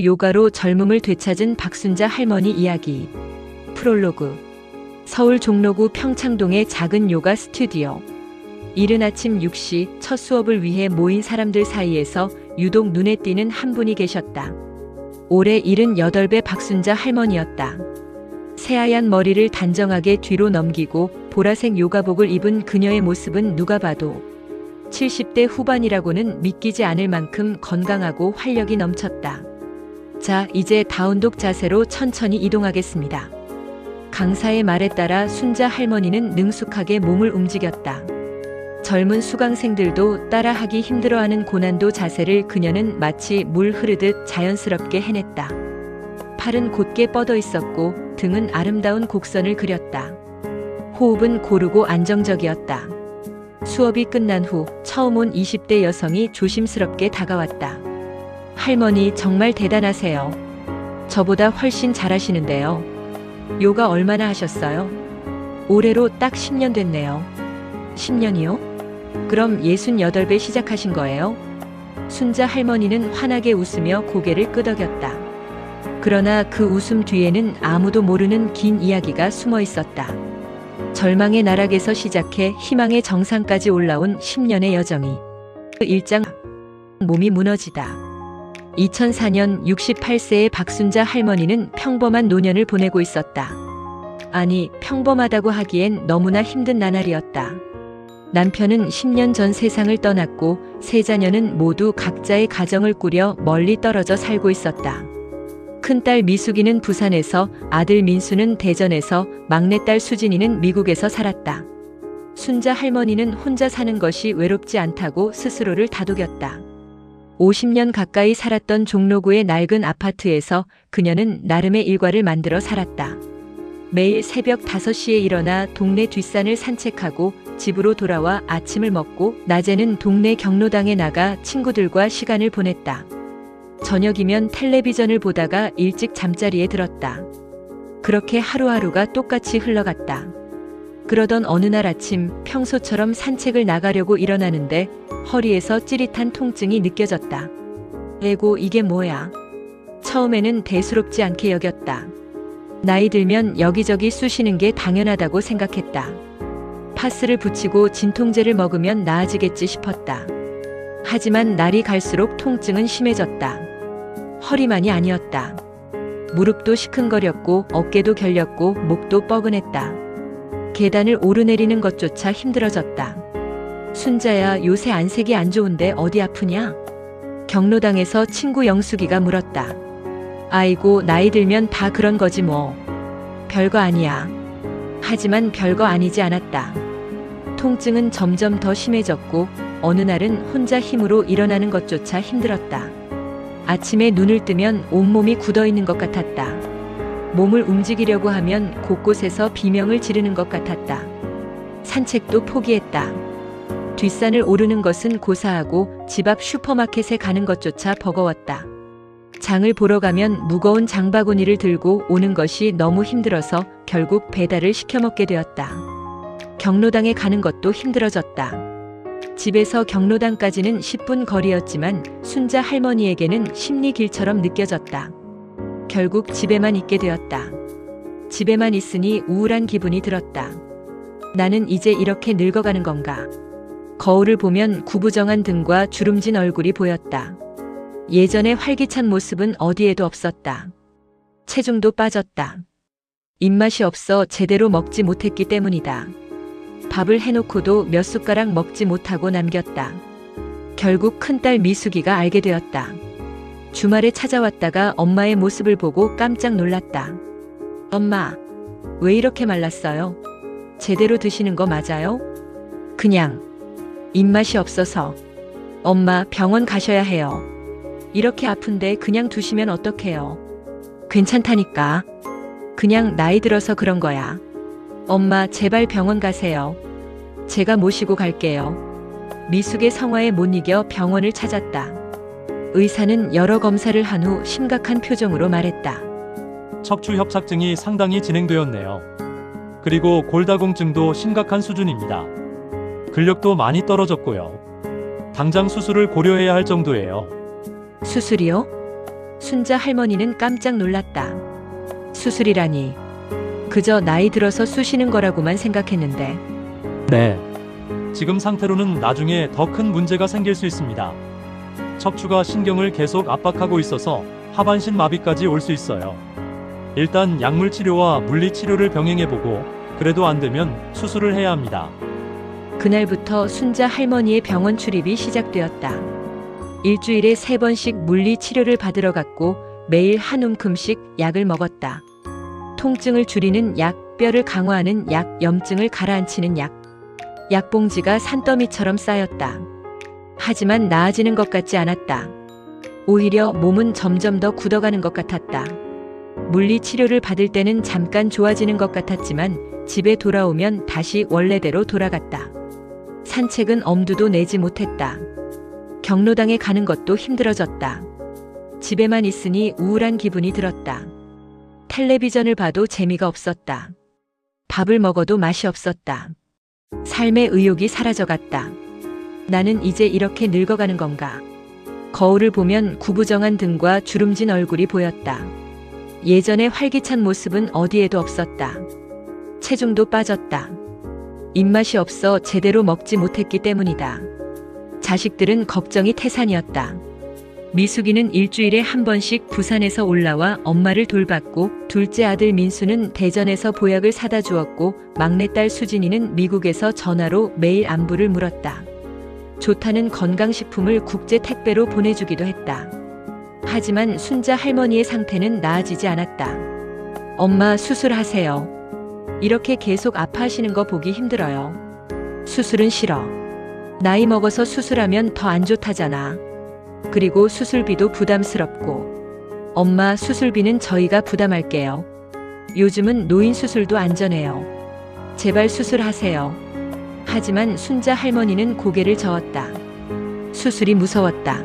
요가로 젊음을 되찾은 박순자 할머니 이야기. 프롤로그. 서울 종로구 평창동의 작은 요가 스튜디오. 이른 아침 6시 첫 수업을 위해 모인 사람들 사이에서 유독 눈에 띄는 한 분이 계셨다. 올해 78배 박순자 할머니였다. 새하얀 머리를 단정하게 뒤로 넘기고 보라색 요가복을 입은 그녀의 모습은 누가 봐도 70대 후반이라고는 믿기지 않을 만큼 건강하고 활력이 넘쳤다. 자, 이제 다운독 자세로 천천히 이동하겠습니다. 강사의 말에 따라 순자 할머니는 능숙하게 몸을 움직였다. 젊은 수강생들도 따라하기 힘들어하는 고난도 자세를 그녀는 마치 물 흐르듯 자연스럽게 해냈다. 팔은 곧게 뻗어 있었고 등은 아름다운 곡선을 그렸다. 호흡은 고르고 안정적이었다. 수업이 끝난 후 처음 온 20대 여성이 조심스럽게 다가왔다. 할머니 정말 대단하세요. 저보다 훨씬 잘하시는데요. 요가 얼마나 하셨어요? 올해로 딱 10년 됐네요. 10년이요? 그럼 68배 시작하신 거예요? 순자 할머니는 환하게 웃으며 고개를 끄덕였다. 그러나 그 웃음 뒤에는 아무도 모르는 긴 이야기가 숨어 있었다. 절망의 나락에서 시작해 희망의 정상까지 올라온 10년의 여정이. 1장. 몸이 무너지다. 2004년 68세의 박순자 할머니는 평범한 노년을 보내고 있었다. 아니, 평범하다고 하기엔 너무나 힘든 나날이었다. 남편은 10년 전 세상을 떠났고 세 자녀는 모두 각자의 가정을 꾸려 멀리 떨어져 살고 있었다. 큰딸 미숙이는 부산에서, 아들 민수는 대전에서, 막내딸 수진이는 미국에서 살았다. 순자 할머니는 혼자 사는 것이 외롭지 않다고 스스로를 다독였다. 50년 가까이 살았던 종로구의 낡은 아파트에서 그녀는 나름의 일과를 만들어 살았다. 매일 새벽 5시에 일어나 동네 뒷산을 산책하고 집으로 돌아와 아침을 먹고 낮에는 동네 경로당에 나가 친구들과 시간을 보냈다. 저녁이면 텔레비전을 보다가 일찍 잠자리에 들었다. 그렇게 하루하루가 똑같이 흘러갔다. 그러던 어느 날 아침 평소처럼 산책을 나가려고 일어나는데 허리에서 찌릿한 통증이 느껴졌다. 에고, 이게 뭐야? 처음에는 대수롭지 않게 여겼다. 나이 들면 여기저기 쑤시는 게 당연하다고 생각했다. 파스를 붙이고 진통제를 먹으면 나아지겠지 싶었다. 하지만 날이 갈수록 통증은 심해졌다. 허리만이 아니었다. 무릎도 시큰거렸고 어깨도 결렸고 목도 뻐근했다. 계단을 오르내리는 것조차 힘들어졌다. 순자야, 요새 안색이 안 좋은데 어디 아프냐? 경로당에서 친구 영숙이가 물었다. 아이고, 나이 들면 다 그런 거지 뭐. 별거 아니야. 하지만 별거 아니지 않았다. 통증은 점점 더 심해졌고 어느 날은 혼자 힘으로 일어나는 것조차 힘들었다. 아침에 눈을 뜨면 온몸이 굳어있는 것 같았다. 몸을 움직이려고 하면 곳곳에서 비명을 지르는 것 같았다. 산책도 포기했다. 뒷산을 오르는 것은 고사하고 집 앞 슈퍼마켓에 가는 것조차 버거웠다. 장을 보러 가면 무거운 장바구니를 들고 오는 것이 너무 힘들어서 결국 배달을 시켜 먹게 되었다. 경로당에 가는 것도 힘들어졌다. 집에서 경로당까지는 10분 거리였지만 순자 할머니에게는 심리길처럼 느껴졌다. 결국 집에만 있게 되었다. 집에만 있으니 우울한 기분이 들었다. 나는 이제 이렇게 늙어가는 건가? 거울을 보면 구부정한 등과 주름진 얼굴이 보였다. 예전의 활기찬 모습은 어디에도 없었다. 체중도 빠졌다. 입맛이 없어 제대로 먹지 못했기 때문이다. 밥을 해놓고도 몇 숟가락 먹지 못하고 남겼다. 결국 큰딸 미숙이가 알게 되었다. 주말에 찾아왔다가 엄마의 모습을 보고 깜짝 놀랐다. 엄마, 왜 이렇게 말랐어요? 제대로 드시는 거 맞아요? 그냥 입맛이 없어서. 엄마, 병원 가셔야 해요. 이렇게 아픈데 그냥 두시면 어떡해요? 괜찮다니까. 그냥 나이 들어서 그런 거야. 엄마, 제발 병원 가세요. 제가 모시고 갈게요. 미숙의 성화에 못 이겨 병원을 찾았다. 의사는 여러 검사를 한 후 심각한 표정으로 말했다. 척추 협착증이 상당히 진행되었네요. 그리고 골다공증도 심각한 수준입니다. 근력도 많이 떨어졌고요. 당장 수술을 고려해야 할 정도예요. 수술이요? 순자 할머니는 깜짝 놀랐다. 수술이라니. 그저 나이 들어서 쑤시는 거라고만 생각했는데. 네. 지금 상태로는 나중에 더 큰 문제가 생길 수 있습니다. 척추가 신경을 계속 압박하고 있어서 하반신 마비까지 올 수 있어요. 일단 약물 치료와 물리 치료를 병행해보고 그래도 안 되면 수술을 해야 합니다. 그날부터 순자 할머니의 병원 출입이 시작되었다. 일주일에 3번씩 물리 치료를 받으러 갔고 매일 한 움큼씩 약을 먹었다. 통증을 줄이는 약, 뼈를 강화하는 약, 염증을 가라앉히는 약. 약봉지가 산더미처럼 쌓였다. 하지만 나아지는 것 같지 않았다. 오히려 몸은 점점 더 굳어가는 것 같았다. 물리 치료를 받을 때는 잠깐 좋아지는 것 같았지만 집에 돌아오면 다시 원래대로 돌아갔다. 산책은 엄두도 내지 못했다. 경로당에 가는 것도 힘들어졌다. 집에만 있으니 우울한 기분이 들었다. 텔레비전을 봐도 재미가 없었다. 밥을 먹어도 맛이 없었다. 삶의 의욕이 사라져갔다. 나는 이제 이렇게 늙어가는 건가? 거울을 보면 구부정한 등과 주름진 얼굴이 보였다. 예전의 활기찬 모습은 어디에도 없었다. 체중도 빠졌다. 입맛이 없어 제대로 먹지 못했기 때문이다. 자식들은 걱정이 태산이었다. 미숙이는 일주일에 한 번씩 부산에서 올라와 엄마를 돌봤고, 둘째 아들 민수는 대전에서 보약을 사다 주었고, 막내딸 수진이는 미국에서 전화로 매일 안부를 물었다. 좋다는 건강식품을 국제 택배로 보내주기도 했다. 하지만 순자 할머니의 상태는 나아지지 않았다. 엄마 수술하세요. 이렇게 계속 아파하시는 거 보기 힘들어요. 수술은 싫어. 나이 먹어서 수술하면 더 안 좋다잖아. 그리고 수술비도 부담스럽고. 엄마 수술비는 저희가 부담할게요. 요즘은 노인 수술도 안전해요. 제발 수술하세요. 하지만 순자 할머니는 고개를 저었다. 수술이 무서웠다.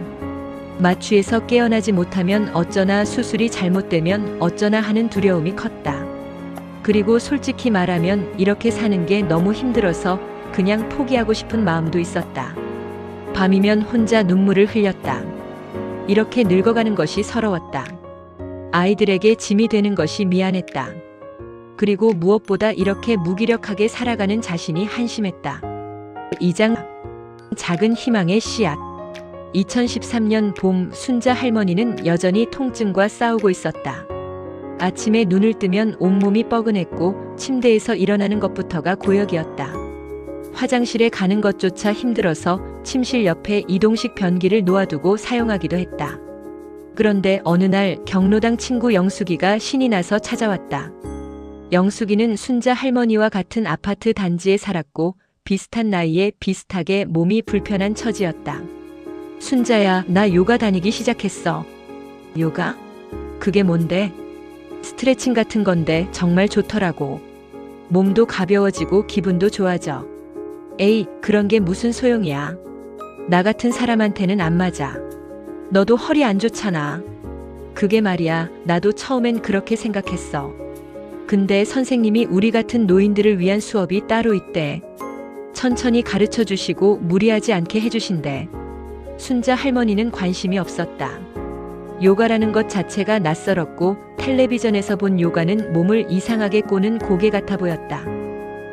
마취에서 깨어나지 못하면 어쩌나, 수술이 잘못되면 어쩌나 하는 두려움이 컸다. 그리고 솔직히 말하면 이렇게 사는 게 너무 힘들어서 그냥 포기하고 싶은 마음도 있었다. 밤이면 혼자 눈물을 흘렸다. 이렇게 늙어가는 것이 서러웠다. 아이들에게 짐이 되는 것이 미안했다. 그리고 무엇보다 이렇게 무기력하게 살아가는 자신이 한심했다. 2장 작은 희망의 씨앗. 2013년 봄, 순자 할머니는 여전히 통증과 싸우고 있었다. 아침에 눈을 뜨면 온몸이 뻐근했고 침대에서 일어나는 것부터가 고역이었다. 화장실에 가는 것조차 힘들어서 침실 옆에 이동식 변기를 놓아두고 사용하기도 했다. 그런데 어느 날 경로당 친구 영숙이가 신이 나서 찾아왔다. 영숙이는 순자 할머니와 같은 아파트 단지에 살았고 비슷한 나이에 비슷하게 몸이 불편한 처지였다. 순자야, 나 요가 다니기 시작했어. 요가? 그게 뭔데? 스트레칭 같은 건데 정말 좋더라고. 몸도 가벼워지고 기분도 좋아져. 에이, 그런 게 무슨 소용이야. 나 같은 사람한테는 안 맞아. 너도 허리 안 좋잖아. 그게 말이야, 나도 처음엔 그렇게 생각했어. 근데 선생님이 우리 같은 노인들을 위한 수업이 따로 있대. 천천히 가르쳐 주시고 무리하지 않게 해주신대. 순자 할머니는 관심이 없었다. 요가라는 것 자체가 낯설었고 텔레비전에서 본 요가는 몸을 이상하게 꼬는 고개 같아 보였다.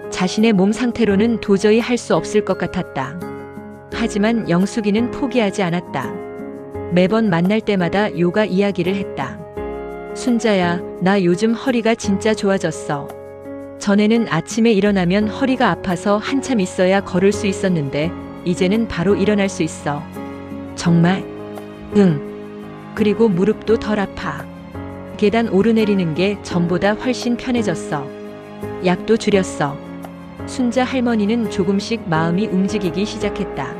자신의 몸 상태로는 도저히 할 수 없을 것 같았다. 하지만 영숙이는 포기하지 않았다. 매번 만날 때마다 요가 이야기를 했다. 순자야, 나 요즘 허리가 진짜 좋아졌어. 전에는 아침에 일어나면 허리가 아파서 한참 있어야 걸을 수 있었는데 이제는 바로 일어날 수 있어. 정말? 응. 그리고 무릎도 덜 아파. 계단 오르내리는 게 전보다 훨씬 편해졌어. 약도 줄였어. 순자 할머니는 조금씩 마음이 움직이기 시작했다.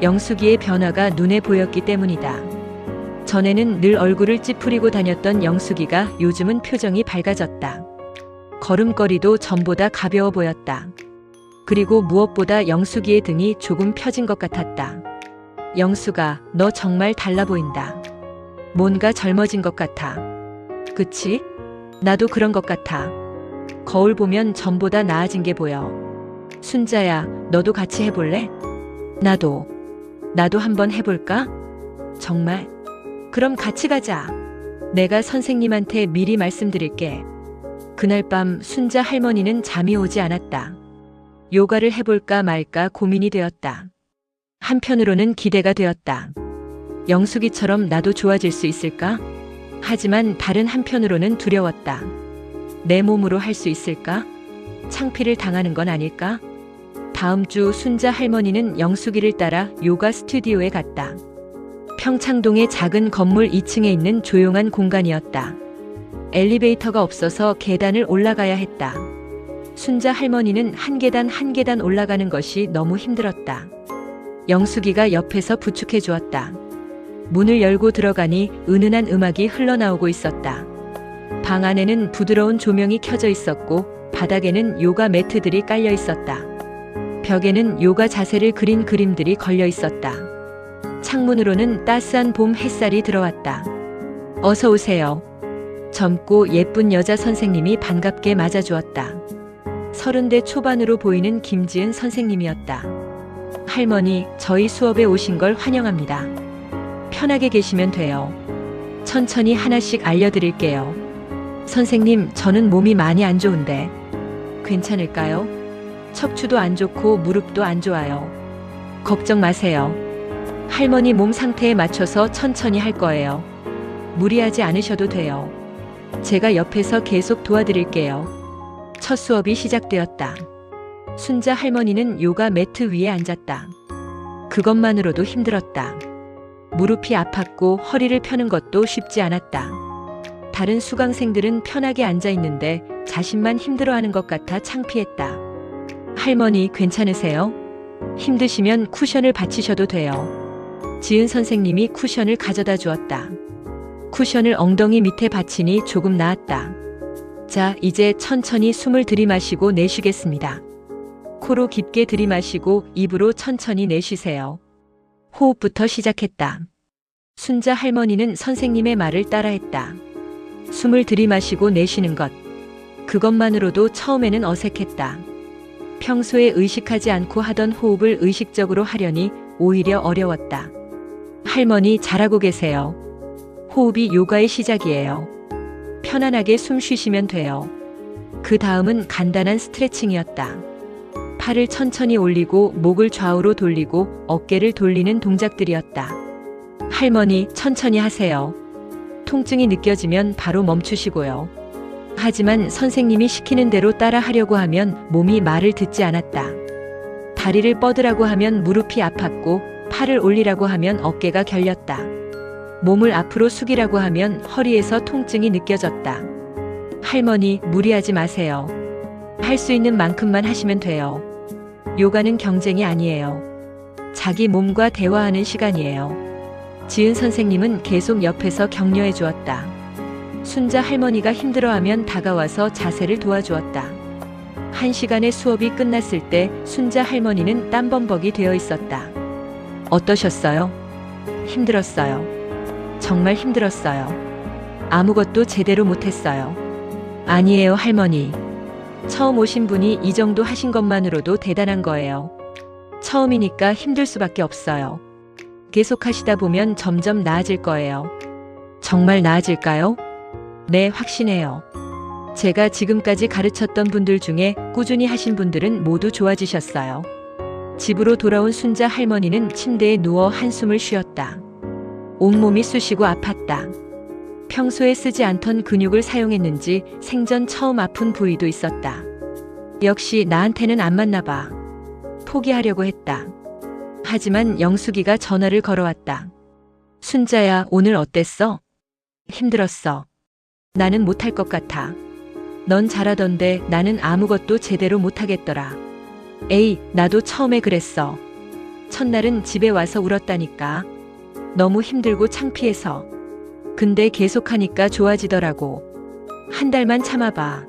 영숙이의 변화가 눈에 보였기 때문이다. 전에는 늘 얼굴을 찌푸리고 다녔던 영숙이가 요즘은 표정이 밝아졌다. 걸음걸이도 전보다 가벼워 보였다. 그리고 무엇보다 영숙이의 등이 조금 펴진 것 같았다. 영숙아, 너 정말 달라 보인다. 뭔가 젊어진 것 같아. 그치? 나도 그런 것 같아. 거울 보면 전보다 나아진 게 보여. 순자야, 너도 같이 해볼래? 나도 한번 해볼까? 정말? 그럼 같이 가자. 내가 선생님한테 미리 말씀드릴게. 그날 밤 순자 할머니는 잠이 오지 않았다. 요가를 해볼까 말까 고민이 되었다. 한편으로는 기대가 되었다. 영숙이처럼 나도 좋아질 수 있을까? 하지만 다른 한편으로는 두려웠다. 내 몸으로 할 수 있을까? 창피를 당하는 건 아닐까? 다음 주 순자 할머니는 영숙이를 따라 요가 스튜디오에 갔다. 평창동의 작은 건물 2층에 있는 조용한 공간이었다. 엘리베이터가 없어서 계단을 올라가야 했다. 순자 할머니는 한 계단 한 계단 올라가는 것이 너무 힘들었다. 영숙이가 옆에서 부축해 주었다. 문을 열고 들어가니 은은한 음악이 흘러나오고 있었다. 방 안에는 부드러운 조명이 켜져 있었고 바닥에는 요가 매트들이 깔려 있었다. 벽에는 요가 자세를 그린 그림들이 걸려 있었다. 창문으로는 따스한 봄 햇살이 들어왔다. 어서 오세요. 젊고 예쁜 여자 선생님이 반갑게 맞아주었다. 30대 초반으로 보이는 김지은 선생님이었다. 할머니, 저희 수업에 오신 걸 환영합니다. 편하게 계시면 돼요. 천천히 하나씩 알려드릴게요. 선생님, 저는 몸이 많이 안 좋은데 괜찮을까요? 척추도 안 좋고 무릎도 안 좋아요. 걱정 마세요. 할머니 몸 상태에 맞춰서 천천히 할 거예요. 무리하지 않으셔도 돼요. 제가 옆에서 계속 도와드릴게요. 첫 수업이 시작되었다. 순자 할머니는 요가 매트 위에 앉았다. 그것만으로도 힘들었다. 무릎이 아팠고 허리를 펴는 것도 쉽지 않았다. 다른 수강생들은 편하게 앉아 있는데 자신만 힘들어하는 것 같아 창피했다. 할머니 괜찮으세요? 힘드시면 쿠션을 받치셔도 돼요. 지은 선생님이 쿠션을 가져다 주었다. 쿠션을 엉덩이 밑에 받치니 조금 나았다. 자, 이제 천천히 숨을 들이마시고 내쉬겠습니다. 코로 깊게 들이마시고 입으로 천천히 내쉬세요. 호흡부터 시작했다. 순자 할머니는 선생님의 말을 따라했다. 숨을 들이마시고 내쉬는 것. 그것만으로도 처음에는 어색했다. 평소에 의식하지 않고 하던 호흡을 의식적으로 하려니 오히려 어려웠다. 할머니 잘하고 계세요. 호흡이 요가의 시작이에요. 편안하게 숨 쉬시면 돼요. 그 다음은 간단한 스트레칭이었다. 팔을 천천히 올리고 목을 좌우로 돌리고 어깨를 돌리는 동작들이었다. 할머니 천천히 하세요. 통증이 느껴지면 바로 멈추시고요. 하지만 선생님이 시키는 대로 따라 하려고 하면 몸이 말을 듣지 않았다. 다리를 뻗으라고 하면 무릎이 아팠고 팔을 올리라고 하면 어깨가 결렸다. 몸을 앞으로 숙이라고 하면 허리에서 통증이 느껴졌다. 할머니 무리하지 마세요. 할 수 있는 만큼만 하시면 돼요. 요가는 경쟁이 아니에요. 자기 몸과 대화하는 시간이에요. 지은 선생님은 계속 옆에서 격려해 주었다. 순자 할머니가 힘들어하면 다가와서 자세를 도와주었다. 1시간의 수업이 끝났을 때 순자 할머니는 땀범벅이 되어 있었다. 어떠셨어요? 힘들었어요. 정말 힘들었어요. 아무것도 제대로 못했어요. 아니에요, 할머니. 처음 오신 분이 이 정도 하신 것만으로도 대단한 거예요. 처음이니까 힘들 수밖에 없어요. 계속 하시다 보면 점점 나아질 거예요. 정말 나아질까요? 네, 확신해요. 제가 지금까지 가르쳤던 분들 중에 꾸준히 하신 분들은 모두 좋아지셨어요. 집으로 돌아온 순자 할머니는 침대에 누워 한숨을 쉬었다. 온몸이 쑤시고 아팠다. 평소에 쓰지 않던 근육을 사용했는지 생전 처음 아픈 부위도 있었다. 역시 나한테는 안 맞나 봐. 포기하려고 했다. 하지만 영숙이가 전화를 걸어왔다. 순자야, 오늘 어땠어? 힘들었어. 나는 못할 것 같아. 넌 잘하던데 나는 아무것도 제대로 못하겠더라. 에이, 나도 처음에 그랬어. 첫날은 집에 와서 울었다니까. 너무 힘들고 창피해서. 근데 계속하니까 좋아지더라고. 한 달만 참아봐.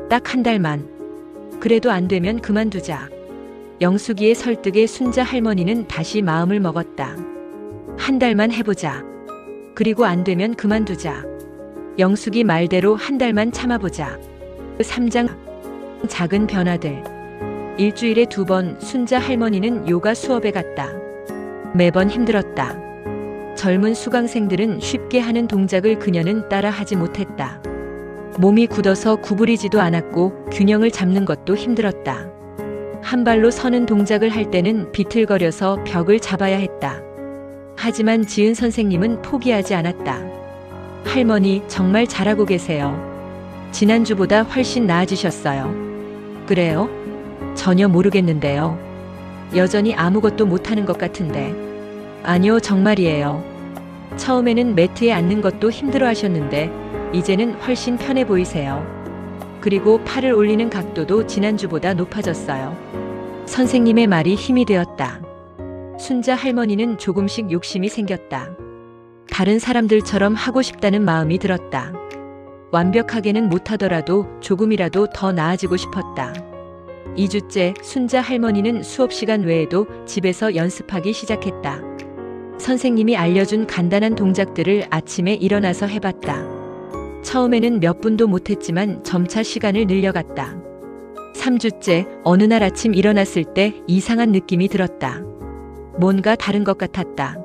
딱 한 달만. 그래도 안 되면 그만두자. 영숙이의 설득에 순자 할머니는 다시 마음을 먹었다. 한 달만 해보자. 그리고 안 되면 그만두자. 영숙이 말대로 한 달만 참아보자. 3장 작은 변화들. 일주일에 2번 순자 할머니는 요가 수업에 갔다. 매번 힘들었다. 젊은 수강생들은 쉽게 하는 동작을 그녀는 따라 하지 못했다. 몸이 굳어서 구부리지도 않았고 균형을 잡는 것도 힘들었다. 한 발로 서는 동작을 할 때는 비틀거려서 벽을 잡아야 했다. 하지만 지은 선생님은 포기하지 않았다. 할머니, 정말 잘하고 계세요. 지난주보다 훨씬 나아지셨어요. 그래요? 전혀 모르겠는데요. 여전히 아무것도 못하는 것 같은데. 아니요, 정말이에요. 처음에는 매트에 앉는 것도 힘들어 하셨는데 이제는 훨씬 편해 보이세요. 그리고 팔을 올리는 각도도 지난주보다 높아졌어요. 선생님의 말이 힘이 되었다. 순자 할머니는 조금씩 욕심이 생겼다. 다른 사람들처럼 하고 싶다는 마음이 들었다. 완벽하게는 못하더라도 조금이라도 더 나아지고 싶었다. 2주째 순자 할머니는 수업 시간 외에도 집에서 연습하기 시작했다. 선생님이 알려준 간단한 동작들을 아침에 일어나서 해봤다. 처음에는 몇 분도 못했지만 점차 시간을 늘려갔다. 3주째 어느 날 아침 일어났을 때 이상한 느낌이 들었다. 뭔가 다른 것 같았다.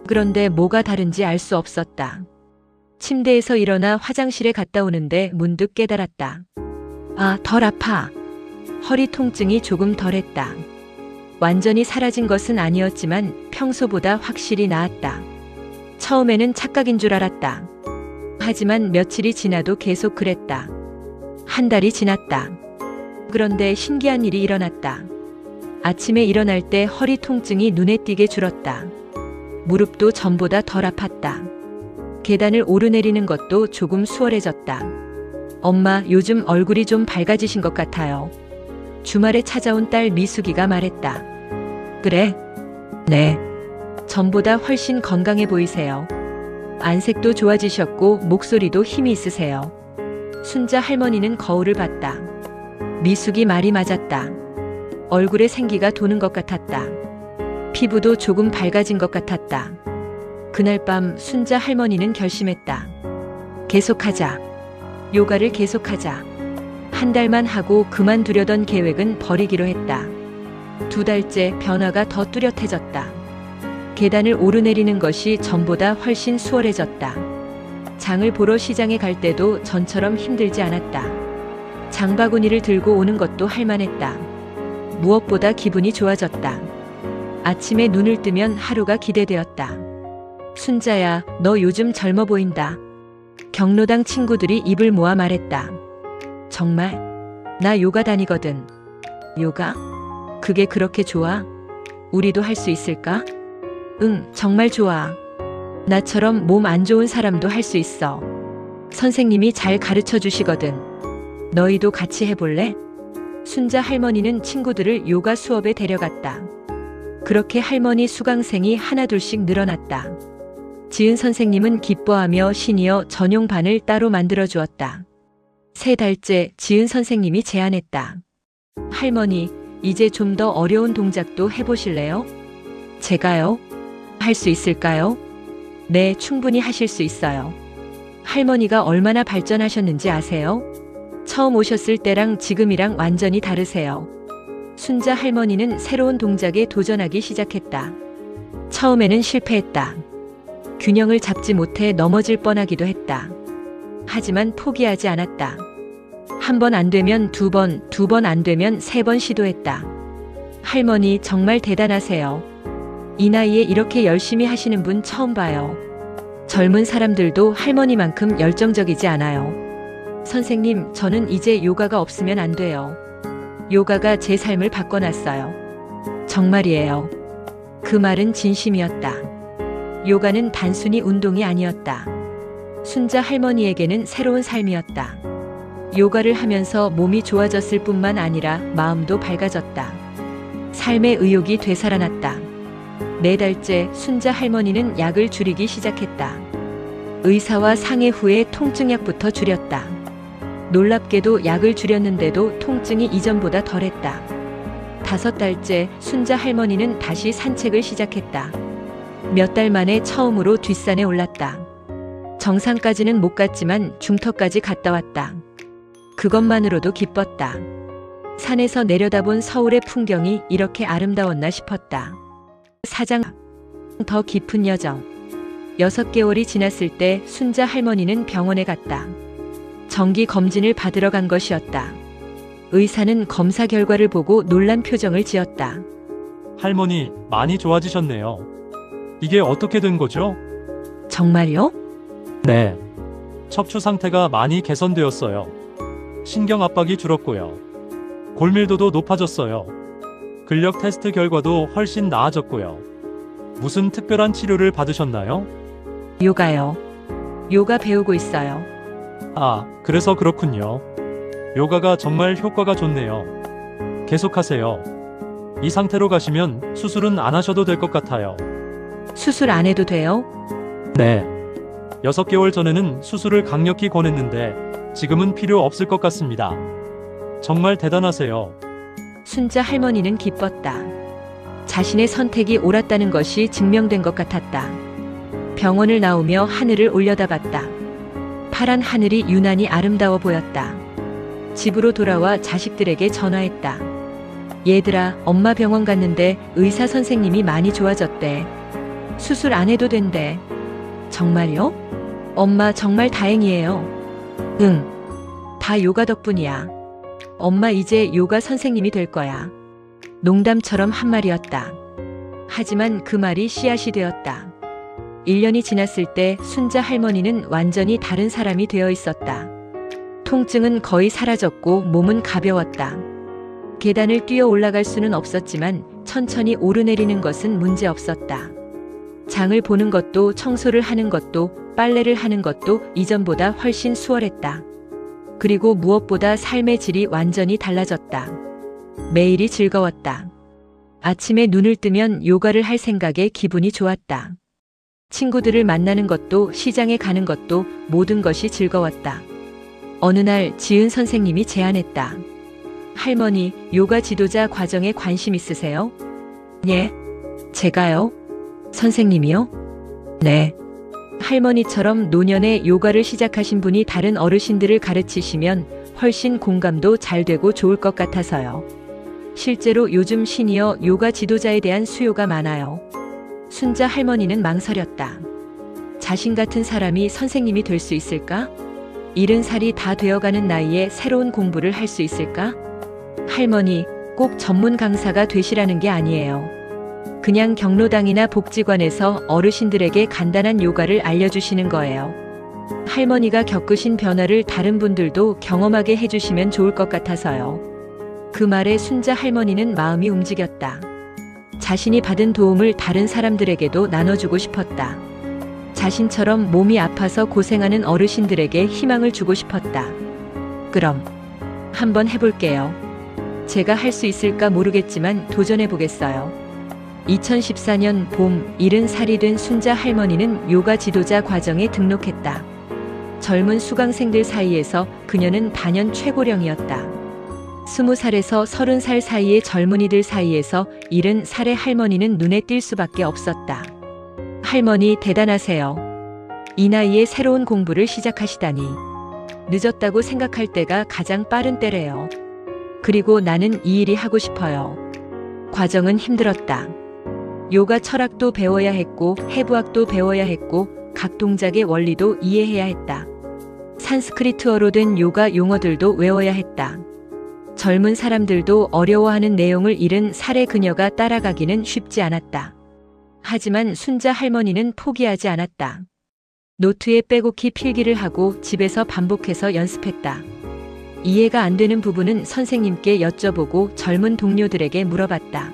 그런데 뭐가 다른지 알 수 없었다. 침대에서 일어나 화장실에 갔다 오는데 문득 깨달았다. 아, 덜 아파. 허리 통증이 조금 덜했다. 완전히 사라진 것은 아니었지만 평소보다 확실히 나았다. 처음에는 착각인 줄 알았다. 하지만 며칠이 지나도 계속 그랬다. 한 달이 지났다. 그런데 신기한 일이 일어났다. 아침에 일어날 때 허리 통증이 눈에 띄게 줄었다. 무릎도 전보다 덜 아팠다. 계단을 오르내리는 것도 조금 수월해졌다. 엄마, 요즘 얼굴이 좀 밝아지신 것 같아요. 주말에 찾아온 딸 미숙이가 말했다. 그래? 네. 전보다 훨씬 건강해 보이세요. 안색도 좋아지셨고 목소리도 힘이 있으세요. 순자 할머니는 거울을 봤다. 미숙이 말이 맞았다. 얼굴에 생기가 도는 것 같았다. 피부도 조금 밝아진 것 같았다. 그날 밤 순자 할머니는 결심했다. 계속하자. 요가를 계속하자. 한 달만 하고 그만두려던 계획은 버리기로 했다. 2달째 변화가 더 뚜렷해졌다. 계단을 오르내리는 것이 전보다 훨씬 수월해졌다. 장을 보러 시장에 갈 때도 전처럼 힘들지 않았다. 장바구니를 들고 오는 것도 할만했다. 무엇보다 기분이 좋아졌다. 아침에 눈을 뜨면 하루가 기대되었다. 순자야, 너 요즘 젊어 보인다. 경로당 친구들이 입을 모아 말했다. 정말? 나 요가 다니거든. 요가? 그게 그렇게 좋아? 우리도 할 수 있을까? 응, 정말 좋아. 나처럼 몸 안 좋은 사람도 할 수 있어. 선생님이 잘 가르쳐 주시거든. 너희도 같이 해볼래? 순자 할머니는 친구들을 요가 수업에 데려갔다. 그렇게 할머니 수강생이 하나둘씩 늘어났다. 지은 선생님은 기뻐하며 시니어 전용반을 따로 만들어 주었다. 3달째 지은 선생님이 제안했다. 할머니, 이제 좀 더 어려운 동작도 해보실래요? 제가요? 할 수 있을까요? 네, 충분히 하실 수 있어요. 할머니가 얼마나 발전하셨는지 아세요? 처음 오셨을 때랑 지금이랑 완전히 다르세요. 순자 할머니는 새로운 동작에 도전하기 시작했다. 처음에는 실패했다. 균형을 잡지 못해 넘어질 뻔하기도 했다. 하지만 포기하지 않았다. 1번 안 되면 2번, 2번 안 되면 3번 시도했다. 할머니, 정말 대단하세요. 이 나이에 이렇게 열심히 하시는 분 처음 봐요. 젊은 사람들도 할머니만큼 열정적이지 않아요. 선생님, 저는 이제 요가가 없으면 안 돼요. 요가가 제 삶을 바꿔놨어요. 정말이에요. 그 말은 진심이었다. 요가는 단순히 운동이 아니었다. 순자 할머니에게는 새로운 삶이었다. 요가를 하면서 몸이 좋아졌을 뿐만 아니라 마음도 밝아졌다. 삶의 의욕이 되살아났다. 4달째 순자 할머니는 약을 줄이기 시작했다. 의사와 상의 후에 통증약부터 줄였다. 놀랍게도 약을 줄였는데도 통증이 이전보다 덜했다. 5달째 순자 할머니는 다시 산책을 시작했다. 몇 달 만에 처음으로 뒷산에 올랐다. 정상까지는 못 갔지만 중턱까지 갔다 왔다. 그것만으로도 기뻤다. 산에서 내려다본 서울의 풍경이 이렇게 아름다웠나 싶었다. 4장 더 깊은 여정. 6개월이 지났을 때 순자 할머니는 병원에 갔다. 정기 검진을 받으러 간 것이었다. 의사는 검사 결과를 보고 놀란 표정을 지었다. 할머니, 많이 좋아지셨네요. 이게 어떻게 된 거죠? 정말요? 네. 척추 상태가 많이 개선되었어요. 신경 압박이 줄었고요. 골밀도도 높아졌어요. 근력 테스트 결과도 훨씬 나아졌고요. 무슨 특별한 치료를 받으셨나요? 요가요. 요가 배우고 있어요. 아, 그래서 그렇군요. 요가가 정말 효과가 좋네요. 계속하세요. 이 상태로 가시면 수술은 안 하셔도 될 것 같아요. 수술 안 해도 돼요? 네. 6개월 전에는 수술을 강력히 권했는데 지금은 필요 없을 것 같습니다. 정말 대단하세요. 순자 할머니는 기뻤다. 자신의 선택이 옳았다는 것이 증명된 것 같았다. 병원을 나오며 하늘을 올려다봤다. 파란 하늘이 유난히 아름다워 보였다. 집으로 돌아와 자식들에게 전화했다. 얘들아, 엄마 병원 갔는데 의사 선생님이 많이 좋아졌대. 수술 안 해도 된대. 정말요? 엄마 정말 다행이에요. 응. 다 요가 덕분이야. 엄마 이제 요가 선생님이 될 거야. 농담처럼 한 말이었다. 하지만 그 말이 씨앗이 되었다. 1년이 지났을 때 순자 할머니는 완전히 다른 사람이 되어 있었다. 통증은 거의 사라졌고 몸은 가벼웠다. 계단을 뛰어 올라갈 수는 없었지만 천천히 오르내리는 것은 문제 없었다. 장을 보는 것도 청소를 하는 것도 빨래를 하는 것도 이전보다 훨씬 수월했다. 그리고 무엇보다 삶의 질이 완전히 달라졌다. 매일이 즐거웠다. 아침에 눈을 뜨면 요가를 할 생각에 기분이 좋았다. 친구들을 만나는 것도 시장에 가는 것도 모든 것이 즐거웠다. 어느 날 지은 선생님이 제안했다. 할머니, 요가 지도자 과정에 관심 있으세요? 예. 제가요? 선생님이요? 네. 할머니처럼 노년에 요가를 시작하신 분이 다른 어르신들을 가르치시면 훨씬 공감도 잘 되고 좋을 것 같아서요. 실제로 요즘 시니어 요가 지도자에 대한 수요가 많아요. 순자 할머니는 망설였다. 자신 같은 사람이 선생님이 될 수 있을까? 70살이 다 되어가는 나이에 새로운 공부를 할 수 있을까? 할머니, 꼭 전문 강사가 되시라는 게 아니에요. 그냥 경로당이나 복지관에서 어르신들에게 간단한 요가를 알려주시는 거예요. 할머니가 겪으신 변화를 다른 분들도 경험하게 해주시면 좋을 것 같아서요. 그 말에 순자 할머니는 마음이 움직였다. 자신이 받은 도움을 다른 사람들에게도 나눠주고 싶었다. 자신처럼 몸이 아파서 고생하는 어르신들에게 희망을 주고 싶었다. 그럼 한번 해볼게요. 제가 할 수 있을까 모르겠지만 도전해보겠어요. 2014년 봄 70살이 된 순자 할머니는 요가 지도자 과정에 등록했다. 젊은 수강생들 사이에서 그녀는 단연 최고령이었다. 20살에서 30살 사이의 젊은이들 사이에서 70살의 할머니는 눈에 띌 수밖에 없었다. 할머니 대단하세요. 이 나이에 새로운 공부를 시작하시다니. 늦었다고 생각할 때가 가장 빠른 때래요. 그리고 나는 이 일이 하고 싶어요. 과정은 힘들었다. 요가 철학도 배워야 했고 해부학도 배워야 했고 각 동작의 원리도 이해해야 했다. 산스크리트어로 된 요가 용어들도 외워야 했다. 젊은 사람들도 어려워하는 내용을 70살의 그녀가 따라가기는 쉽지 않았다. 하지만 순자 할머니는 포기하지 않았다. 노트에 빼곡히 필기를 하고 집에서 반복해서 연습했다. 이해가 안 되는 부분은 선생님께 여쭤보고 젊은 동료들에게 물어봤다.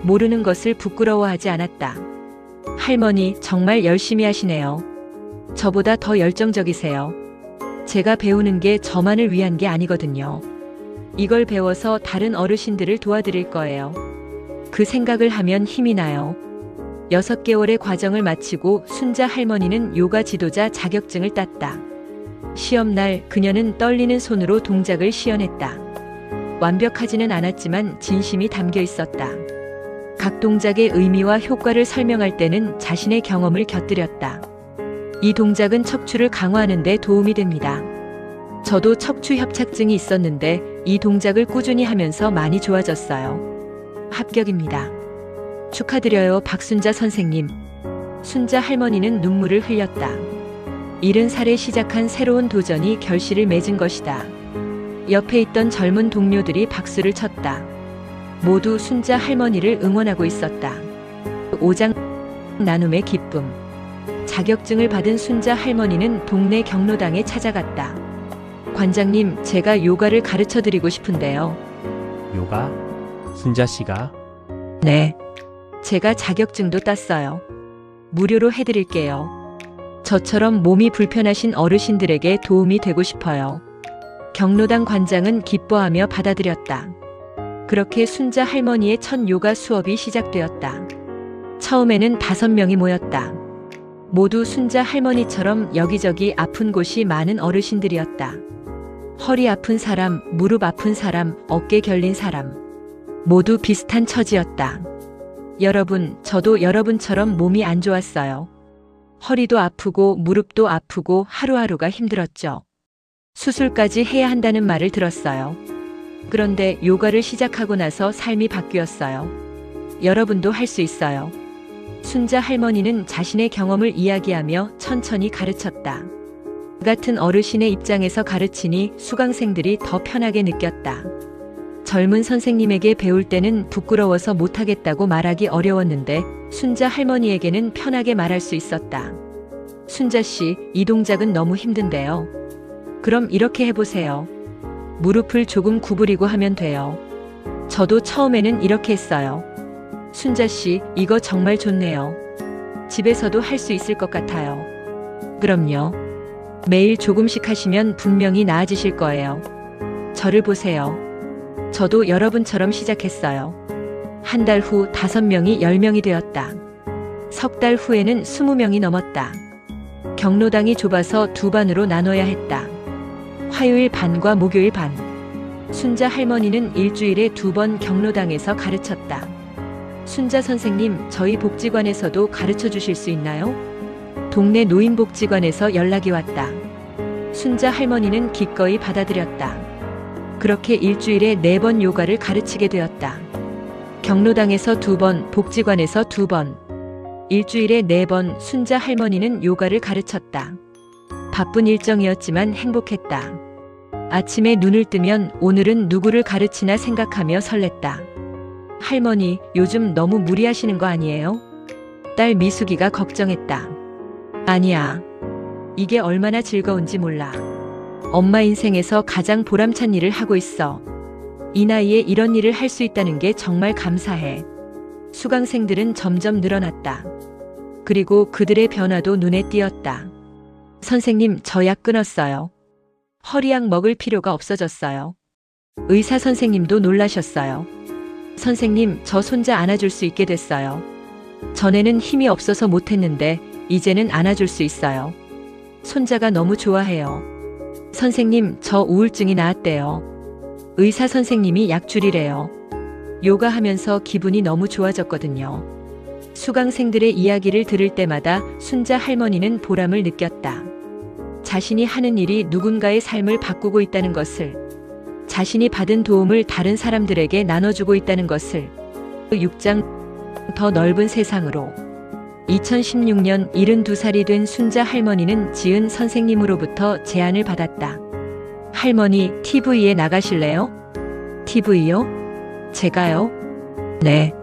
모르는 것을 부끄러워하지 않았다. 할머니, 정말 열심히 하시네요. 저보다 더 열정적이세요. 제가 배우는 게 저만을 위한 게 아니거든요. 이걸 배워서 다른 어르신들을 도와드릴 거예요. 그 생각을 하면 힘이 나요. 6개월의 과정을 마치고 순자 할머니는 요가 지도자 자격증을 땄다. 시험날 그녀는 떨리는 손으로 동작을 시연했다. 완벽하지는 않았지만 진심이 담겨 있었다. 각 동작의 의미와 효과를 설명할 때는 자신의 경험을 곁들였다. 이 동작은 척추를 강화하는 데 도움이 됩니다. 저도 척추 협착증이 있었는데 이 동작을 꾸준히 하면서 많이 좋아졌어요. 합격입니다. 축하드려요, 박순자 선생님. 순자 할머니는 눈물을 흘렸다. 70살에 시작한 새로운 도전이 결실을 맺은 것이다. 옆에 있던 젊은 동료들이 박수를 쳤다. 모두 순자 할머니를 응원하고 있었다. 오장 나눔의 기쁨. 자격증을 받은 순자 할머니는 동네 경로당에 찾아갔다. 관장님, 제가 요가를 가르쳐 드리고 싶은데요. 요가? 순자 씨가? 네. 제가 자격증도 땄어요. 무료로 해드릴게요. 저처럼 몸이 불편하신 어르신들에게 도움이 되고 싶어요. 경로당 관장은 기뻐하며 받아들였다. 그렇게 순자 할머니의 첫 요가 수업이 시작되었다. 처음에는 5명이 모였다. 모두 순자 할머니처럼 여기저기 아픈 곳이 많은 어르신들이었다. 허리 아픈 사람, 무릎 아픈 사람, 어깨 결린 사람. 모두 비슷한 처지였다. 여러분, 저도 여러분처럼 몸이 안 좋았어요. 허리도 아프고 무릎도 아프고 하루하루가 힘들었죠. 수술까지 해야 한다는 말을 들었어요. 그런데 요가를 시작하고 나서 삶이 바뀌었어요. 여러분도 할 수 있어요. 순자 할머니는 자신의 경험을 이야기하며 천천히 가르쳤다. 같은 어르신의 입장에서 가르치니 수강생들이 더 편하게 느꼈다. 젊은 선생님에게 배울 때는 부끄러워서 못하겠다고 말하기 어려웠는데 순자 할머니에게는 편하게 말할 수 있었다. 순자 씨, 이 동작은 너무 힘든데요. 그럼 이렇게 해보세요. 무릎을 조금 구부리고 하면 돼요. 저도 처음에는 이렇게 했어요. 순자 씨, 이거 정말 좋네요. 집에서도 할 수 있을 것 같아요. 그럼요. 매일 조금씩 하시면 분명히 나아지실 거예요. 저를 보세요. 저도 여러분처럼 시작했어요. 한 달 후 5명이 10명이 되었다. 석 달 후에는 20명이 넘었다. 경로당이 좁아서 2반으로 나눠야 했다. 화요일 반과 목요일 반. 순자 할머니는 일주일에 2번 경로당에서 가르쳤다. 순자 선생님, 저희 복지관에서도 가르쳐 주실 수 있나요? 동네 노인복지관에서 연락이 왔다. 순자 할머니는 기꺼이 받아들였다. 그렇게 일주일에 4번 요가를 가르치게 되었다. 경로당에서 2번, 복지관에서 2번. 일주일에 4번 순자 할머니는 요가를 가르쳤다. 바쁜 일정이었지만 행복했다. 아침에 눈을 뜨면 오늘은 누구를 가르치나 생각하며 설렜다. 할머니, 요즘 너무 무리하시는 거 아니에요? 딸 미숙이가 걱정했다. 아니야. 이게 얼마나 즐거운지 몰라. 엄마 인생에서 가장 보람찬 일을 하고 있어. 이 나이에 이런 일을 할 수 있다는 게 정말 감사해. 수강생들은 점점 늘어났다. 그리고 그들의 변화도 눈에 띄었다. 선생님, 저 약 끊었어요. 허리약 먹을 필요가 없어졌어요. 의사 선생님도 놀라셨어요. 선생님, 저 손자 안아줄 수 있게 됐어요. 전에는 힘이 없어서 못했는데 이제는 안아줄 수 있어요. 손자가 너무 좋아해요. 선생님, 저 우울증이 나았대요. 의사 선생님이 약 줄이래요. 요가하면서 기분이 너무 좋아졌거든요. 수강생들의 이야기를 들을 때마다 순자 할머니는 보람을 느꼈다. 자신이 하는 일이 누군가의 삶을 바꾸고 있다는 것을, 자신이 받은 도움을 다른 사람들에게 나눠주고 있다는 것을. 6장 더 넓은 세상으로. 2016년 72살이 된 순자 할머니는 지은 선생님으로부터 제안을 받았다. 할머니, TV에 나가실래요? TV요? 제가요? 네.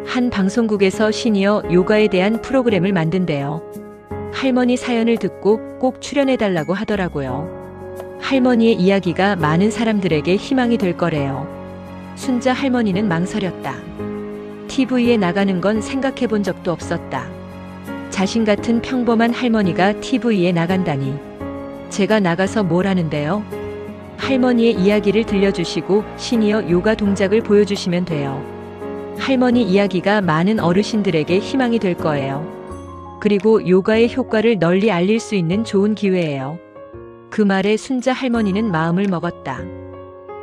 한 방송국에서 시니어 요가에 대한 프로그램을 만든대요. 할머니 사연을 듣고 꼭 출연해달라고 하더라고요. 할머니의 이야기가 많은 사람들에게 희망이 될 거래요. 순자 할머니는 망설였다. TV에 나가는 건 생각해 본 적도 없었다. 자신 같은 평범한 할머니가 TV에 나간다니. 제가 나가서 뭘 하는데요? 할머니의 이야기를 들려주시고 시니어 요가 동작을 보여주시면 돼요. 할머니 이야기가 많은 어르신들에게 희망이 될 거예요. 그리고 요가의 효과를 널리 알릴 수 있는 좋은 기회예요. 그 말에 순자 할머니는 마음을 먹었다.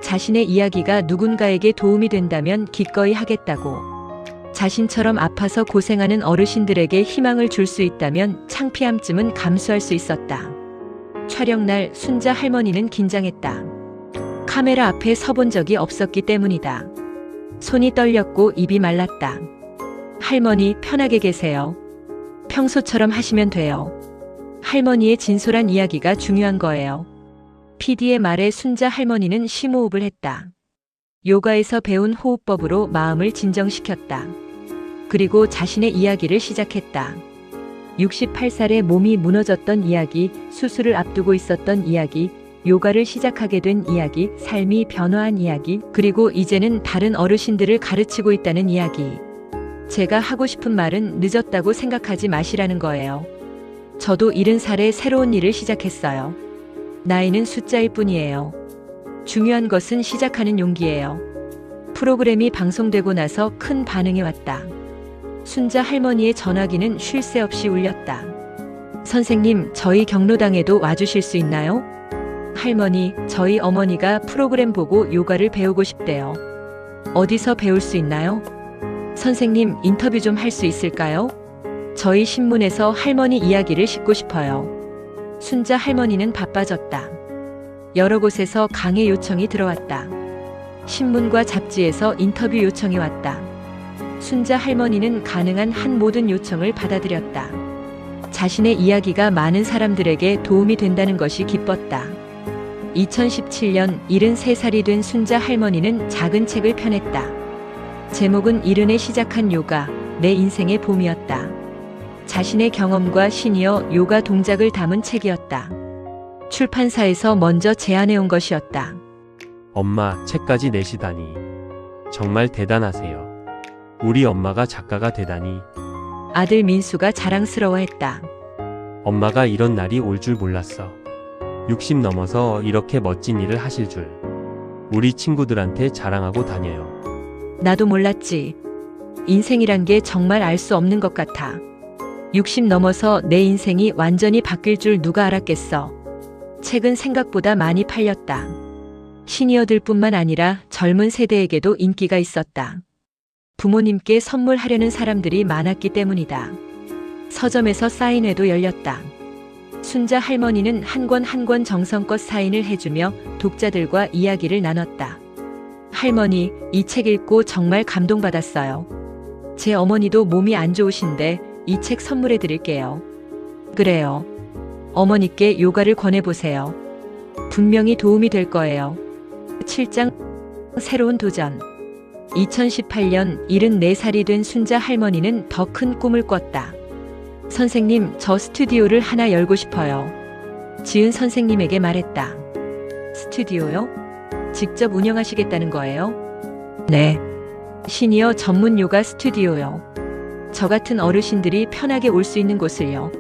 자신의 이야기가 누군가에게 도움이 된다면 기꺼이 하겠다고. 자신처럼 아파서 고생하는 어르신들에게 희망을 줄 수 있다면 창피함쯤은 감수할 수 있었다. 촬영날 순자 할머니는 긴장했다. 카메라 앞에 서본 적이 없었기 때문이다. 손이 떨렸고 입이 말랐다. 할머니, 편하게 계세요. 평소처럼 하시면 돼요. 할머니의 진솔한 이야기가 중요한 거예요. PD의 말에 순자 할머니는 심호흡을 했다. 요가에서 배운 호흡법으로 마음을 진정시켰다. 그리고 자신의 이야기를 시작했다. 68살에 몸이 무너졌던 이야기, 수술을 앞두고 있었던 이야기, 요가를 시작하게 된 이야기, 삶이 변화한 이야기, 그리고 이제는 다른 어르신들을 가르치고 있다는 이야기. 제가 하고 싶은 말은 늦었다고 생각하지 마시라는 거예요. 저도 70살에 새로운 일을 시작했어요. 나이는 숫자일 뿐이에요. 중요한 것은 시작하는 용기예요. 프로그램이 방송되고 나서 큰 반응이 왔다. 순자 할머니의 전화기는 쉴 새 없이 울렸다. 선생님, 저희 경로당에도 와주실 수 있나요? 할머니, 저희 어머니가 프로그램 보고 요가를 배우고 싶대요. 어디서 배울 수 있나요? 선생님, 인터뷰 좀 할 수 있을까요? 저희 신문에서 할머니 이야기를 싣고 싶어요. 순자 할머니는 바빠졌다. 여러 곳에서 강의 요청이 들어왔다. 신문과 잡지에서 인터뷰 요청이 왔다. 순자 할머니는 가능한 한 모든 요청을 받아들였다. 자신의 이야기가 많은 사람들에게 도움이 된다는 것이 기뻤다. 2017년 73살이 된 순자 할머니는 작은 책을 펴냈다. 제목은 70에 시작한 요가, 내 인생의 봄이었다. 자신의 경험과 시니어 요가 동작을 담은 책이었다. 출판사에서 먼저 제안해온 것이었다. 엄마, 책까지 내시다니. 정말 대단하세요. 우리 엄마가 작가가 되다니. 아들 민수가 자랑스러워했다. 엄마가 이런 날이 올 줄 몰랐어. 60 넘어서 이렇게 멋진 일을 하실 줄. 우리 친구들한테 자랑하고 다녀요. 나도 몰랐지. 인생이란 게 정말 알 수 없는 것 같아. 60 넘어서 내 인생이 완전히 바뀔 줄 누가 알았겠어. 책은 생각보다 많이 팔렸다. 시니어들뿐만 아니라 젊은 세대에게도 인기가 있었다. 부모님께 선물하려는 사람들이 많았기 때문이다. 서점에서 사인회도 열렸다. 순자 할머니는 한 권 한 권 정성껏 사인을 해주며 독자들과 이야기를 나눴다. 할머니, 이 책 읽고 정말 감동받았어요. 제 어머니도 몸이 안 좋으신데 이 책 선물해 드릴게요. 그래요. 어머니께 요가를 권해보세요. 분명히 도움이 될 거예요. 7장 새로운 도전. 2018년 74살이 된 순자 할머니는 더 큰 꿈을 꿨다. 선생님, 저 스튜디오를 하나 열고 싶어요. 지은 선생님에게 말했다. 스튜디오요? 직접 운영하시겠다는 거예요? 네. 시니어 전문 요가 스튜디오요. 저 같은 어르신들이 편하게 올 수 있는 곳을요.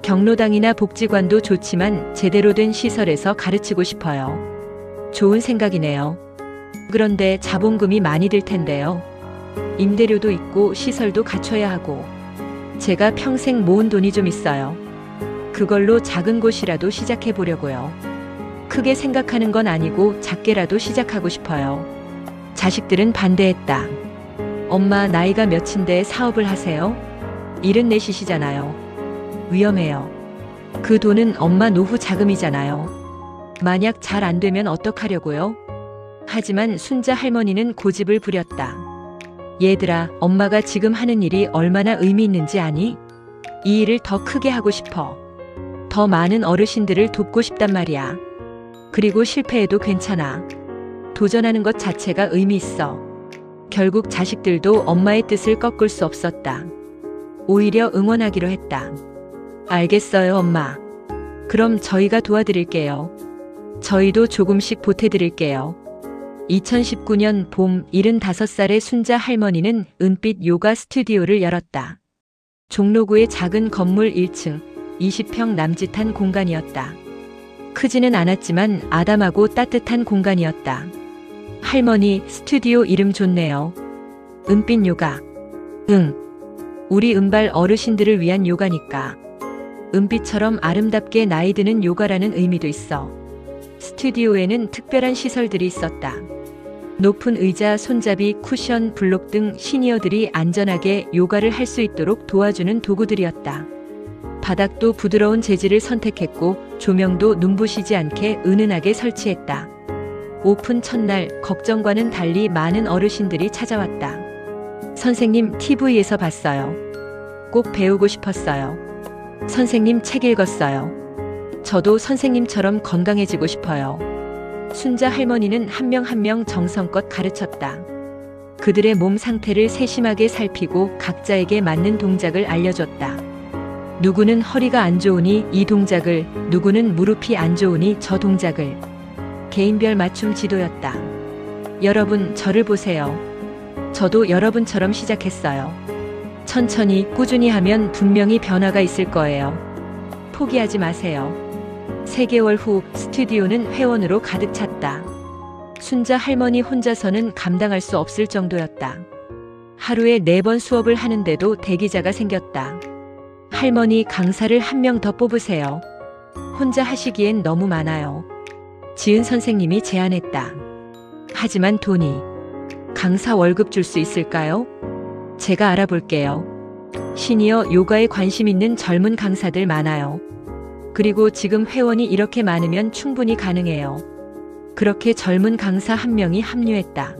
경로당이나 복지관도 좋지만 제대로 된 시설에서 가르치고 싶어요. 좋은 생각이네요. 그런데 자본금이 많이 들 텐데요. 임대료도 있고 시설도 갖춰야 하고. 제가 평생 모은 돈이 좀 있어요. 그걸로 작은 곳이라도 시작해 보려고요. 크게 생각하는 건 아니고 작게라도 시작하고 싶어요. 자식들은 반대했다. 엄마, 나이가 몇인데 사업을 하세요? 74이시잖아요. 위험해요. 그 돈은 엄마 노후 자금이잖아요. 만약 잘 안 되면 어떡하려고요? 하지만 순자 할머니는 고집을 부렸다. 얘들아, 엄마가 지금 하는 일이 얼마나 의미 있는지 아니? 이 일을 더 크게 하고 싶어. 더 많은 어르신들을 돕고 싶단 말이야. 그리고 실패해도 괜찮아. 도전하는 것 자체가 의미 있어. 결국 자식들도 엄마의 뜻을 꺾을 수 없었다. 오히려 응원하기로 했다. 알겠어요, 엄마. 그럼 저희가 도와드릴게요. 저희도 조금씩 보태드릴게요. 2019년 봄 75살의 순자 할머니는 은빛 요가 스튜디오를 열었다. 종로구의 작은 건물 1층, 20평 남짓한 공간이었다. 크지는 않았지만 아담하고 따뜻한 공간이었다. 할머니, 스튜디오 이름 좋네요. 은빛 요가. 응. 우리 은발 어르신들을 위한 요가니까. 은빛처럼 아름답게 나이 드는 요가라는 의미도 있어. 스튜디오에는 특별한 시설들이 있었다. 높은 의자, 손잡이, 쿠션, 블록 등 시니어들이 안전하게 요가를 할 수 있도록 도와주는 도구들이었다. 바닥도 부드러운 재질을 선택했고 조명도 눈부시지 않게 은은하게 설치했다. 오픈 첫날 걱정과는 달리 많은 어르신들이 찾아왔다. 선생님, TV에서 봤어요. 꼭 배우고 싶었어요. 선생님 책 읽었어요. 저도 선생님처럼 건강해지고 싶어요. 순자 할머니는 한 명 한 명 정성껏 가르쳤다. 그들의 몸 상태를 세심하게 살피고 각자에게 맞는 동작을 알려줬다. 누구는 허리가 안 좋으니 이 동작을, 누구는 무릎이 안 좋으니 저 동작을. 개인별 맞춤 지도였다. 여러분, 저를 보세요. 저도 여러분처럼 시작했어요. 천천히, 꾸준히 하면 분명히 변화가 있을 거예요. 포기하지 마세요. 3개월 후 스튜디오는 회원으로 가득 찼다. 순자 할머니 혼자서는 감당할 수 없을 정도였다. 하루에 4번 수업을 하는데도 대기자가 생겼다. 할머니, 강사를 한 명 더 뽑으세요. 혼자 하시기엔 너무 많아요. 지은 선생님이 제안했다. 하지만 돈이. 강사 월급 줄 수 있을까요? 제가 알아볼게요. 시니어 요가에 관심 있는 젊은 강사들 많아요. 그리고 지금 회원이 이렇게 많으면 충분히 가능해요. 그렇게 젊은 강사 한 명이 합류했다.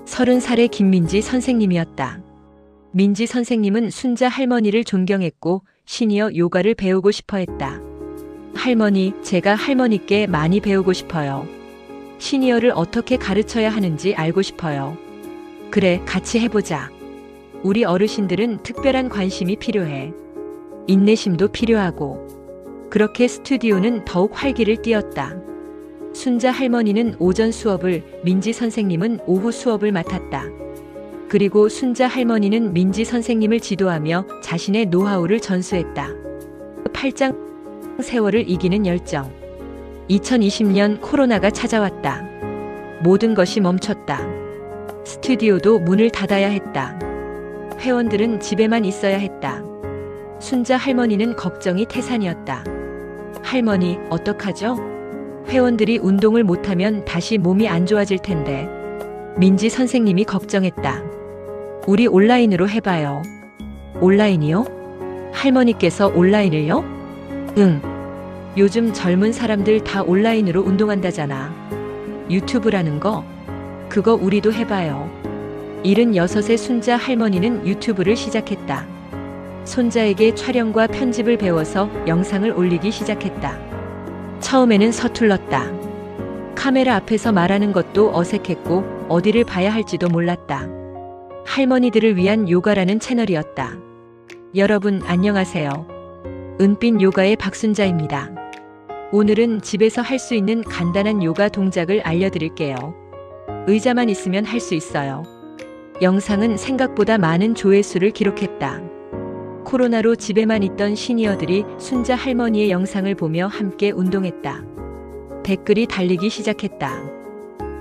30살의 김민지 선생님이었다. 민지 선생님은 순자 할머니를 존경했고 시니어 요가를 배우고 싶어 했다. 할머니, 제가 할머니께 많이 배우고 싶어요. 시니어를 어떻게 가르쳐야 하는지 알고 싶어요. 그래, 같이 해보자. 우리 어르신들은 특별한 관심이 필요해. 인내심도 필요하고. 그렇게 스튜디오는 더욱 활기를 띠었다. 순자 할머니는 오전 수업을, 민지 선생님은 오후 수업을 맡았다. 그리고 순자 할머니는 민지 선생님을 지도하며 자신의 노하우를 전수했다. 8장 세월을 이기는 열정. 2020년 코로나가 찾아왔다. 모든 것이 멈췄다. 스튜디오도 문을 닫아야 했다. 회원들은 집에만 있어야 했다. 순자 할머니는 걱정이 태산이었다. 할머니, 어떡하죠? 회원들이 운동을 못하면 다시 몸이 안 좋아질 텐데. 민지 선생님이 걱정했다. 우리 온라인으로 해봐요. 온라인이요? 할머니께서 온라인을요? 응. 요즘 젊은 사람들 다 온라인으로 운동한다잖아. 유튜브라는 거? 그거 우리도 해봐요. 76의 순자 할머니는 유튜브를 시작했다. 손자에게 촬영과 편집을 배워서 영상을 올리기 시작했다. 처음에는 서툴렀다. 카메라 앞에서 말하는 것도 어색했고 어디를 봐야 할지도 몰랐다. 할머니들을 위한 요가라는 채널이었다. 여러분 안녕하세요. 은빛 요가의 박순자입니다. 오늘은 집에서 할 수 있는 간단한 요가 동작을 알려드릴게요. 의자만 있으면 할 수 있어요. 영상은 생각보다 많은 조회수를 기록했다. 코로나로 집에만 있던 시니어들이 순자 할머니의 영상을 보며 함께 운동했다. 댓글이 달리기 시작했다.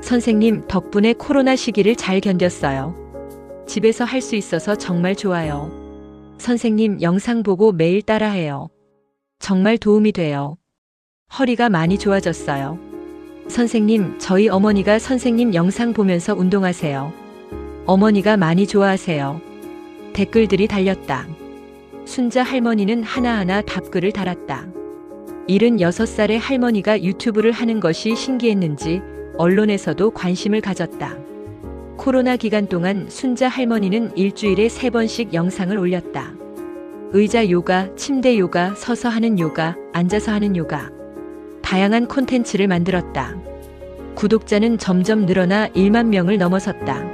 선생님 덕분에 코로나 시기를 잘 견뎠어요. 집에서 할 수 있어서 정말 좋아요. 선생님 영상 보고 매일 따라해요. 정말 도움이 돼요. 허리가 많이 좋아졌어요. 선생님, 저희 어머니가 선생님 영상 보면서 운동하세요. 어머니가 많이 좋아하세요. 댓글들이 달렸다. 순자 할머니는 하나하나 답글을 달았다. 76살의 할머니가 유튜브를 하는 것이 신기했는지 언론에서도 관심을 가졌다. 코로나 기간 동안 순자 할머니는 일주일에 3번씩 영상을 올렸다. 의자 요가, 침대 요가, 서서 하는 요가, 앉아서 하는 요가. 다양한 콘텐츠를 만들었다. 구독자는 점점 늘어나 1만 명을 넘어섰다.